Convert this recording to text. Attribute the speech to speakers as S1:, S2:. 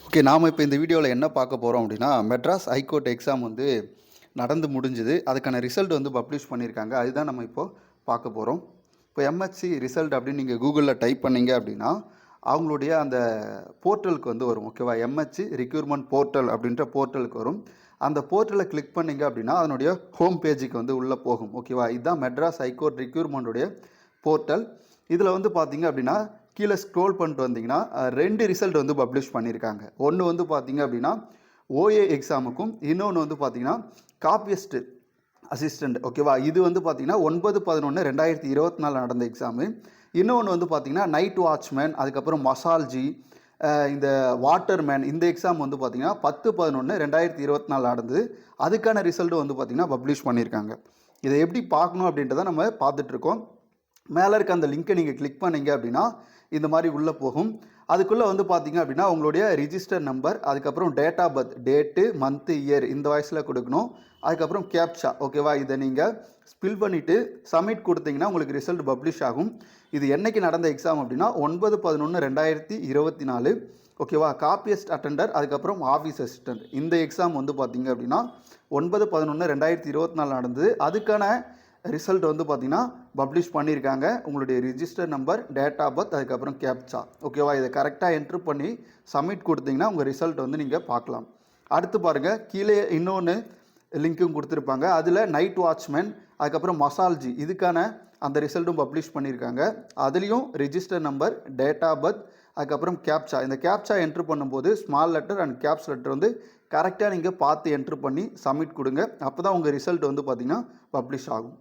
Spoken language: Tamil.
S1: ஓகே. நாம இப்ப இந்த வீடியோல என்ன பார்க்க போறோம் அப்படின்னா, மெட்ராஸ் ஹைகோர்ட் எக்ஸாம் வந்து நடந்து முடிஞ்சுது. அதுக்கான ரிசல்ட் வந்து பப்ளிஷ் பண்ணியிருக்காங்க. அதுதான் நம்ம இப்போ பார்க்க போறோம். இப்போ எம்ஹெச்சி ரிசல்ட் அப்படின்னு நீங்க கூகுள்ல டைப் பண்ணீங்க அப்படின்னா, அவங்களுடைய அந்த போர்ட்டலுக்கு வந்து வரும். ஓகேவா? எம்ஹெச்சி ரிக்ரூட்மென்ட் போர்ட்டல் அப்படின்ற போர்ட்டலுக்கு வரும். அந்த போர்ட்டல கிளிக் பண்ணீங்க அப்படின்னா, அதனுடைய ஹோம் பேஜுக்கு வந்து உள்ள போகும். ஓகேவா? இதுதான் மெட்ராஸ் ஹைகோர்ட் ரிக்ரூட்மென்ட்டுடைய போர்ட்டல். இதில வந்து பார்த்தீங்க அப்படின்னா, கீழே ஸ்க்ரோல் பண்ணிட்டு வந்தீங்கன்னா 2 ரிசல்ட் வந்து பப்ளிஷ் பண்ணியிருக்காங்க. ஒன்று வந்து பார்த்தீங்க அப்படின்னா ஓஏ எக்ஸாமுக்கும், இன்னொன்று வந்து பார்த்தீங்கன்னா காப்பியஸ்ட் அசிஸ்டன்ட். ஓகேவா? இது வந்து பார்த்தீங்கன்னா 9/11/2024 நடந்த எக்ஸாமு. இன்னொன்று வந்து பார்த்தீங்கன்னா நைட் வாட்ச்மேன், அதுக்கப்புறம் மசால்ஜி, இந்த வாட்டர்மேன், இந்த எக்ஸாம் வந்து பார்த்தீங்கன்னா 10/11/2024 நடந்தது. அதுக்கான ரிசல்ட் வந்து பார்த்தீங்கன்னா பப்ளிஷ் பண்ணியிருக்காங்க. இதை எப்படி பார்க்கணும் அப்படின்றத நம்ம பார்த்துட்ருக்கோம். மேலே இருக்க அந்த லிங்கை நீங்கள் கிளிக் பண்ணீங்க அப்படின்னா இந்த மாதிரி உள்ளே போகும். அதுக்குள்ளே வந்து பார்த்தீங்க அப்படின்னா உங்களுடைய ரிஜிஸ்டர் நம்பர், அதுக்கப்புறம் date of birth, date, month, year இந்த வாய்ஸில் கொடுக்கணும். அதுக்கப்புறம் கேப்சா. ஓகேவா? இதை நீங்கள் ஸ்பில் பண்ணிவிட்டு சப்மிட் கொடுத்தீங்கன்னா உங்களுக்கு ரிசல்ட் பப்ளிஷ் ஆகும். இது என்றைக்கு நடந்த எக்ஸாம் அப்படின்னா 9/11/2024. ஓகேவா? காப்பியஸ்ட் அட்டெண்டர், அதுக்கப்புறம் ஆஃபீஸ் அசிஸ்டன்ட், இந்த எக்ஸாம் வந்து பார்த்தீங்க அப்படின்னா 9/11/2024 நடந்தது. அதுக்கான ரிசல்ட் வந்து பார்த்தீங்கன்னா பப்ளிஷ் பண்ணியிருக்காங்க. உங்களுடைய register number, date of birth, அதுக்கப்புறம் கேப்சா. ஓகேவா? இதை கரெக்டாக என்ட்ரு பண்ணி சப்மிட் கொடுத்தீங்கன்னா உங்கள் ரிசல்ட் வந்து நீங்கள் பார்க்கலாம். அடுத்து பாருங்கள், கீழே இன்னொன்று லிங்க்கும் கொடுத்துருப்பாங்க. அதில் நைட் வாட்ச்மேன், அதுக்கப்புறம் மசால்ஜி, இதுக்கான அந்த ரிசல்ட்டும் பப்ளிஷ் பண்ணியிருக்காங்க. அதுலேயும் register number, date of birth, அதுக்கப்புறம் கேப்சா. இந்த கேப்சா என்ட்ரு பண்ணும்போது small letter and caps letter வந்து கரெக்டாக நீங்கள் பார்த்து என்ட்ரு பண்ணி சப்மிட் கொடுங்க. அப்போ தான் உங்கள் ரிசல்ட் வந்து பார்த்திங்கன்னா பப்ளிஷ் ஆகும்.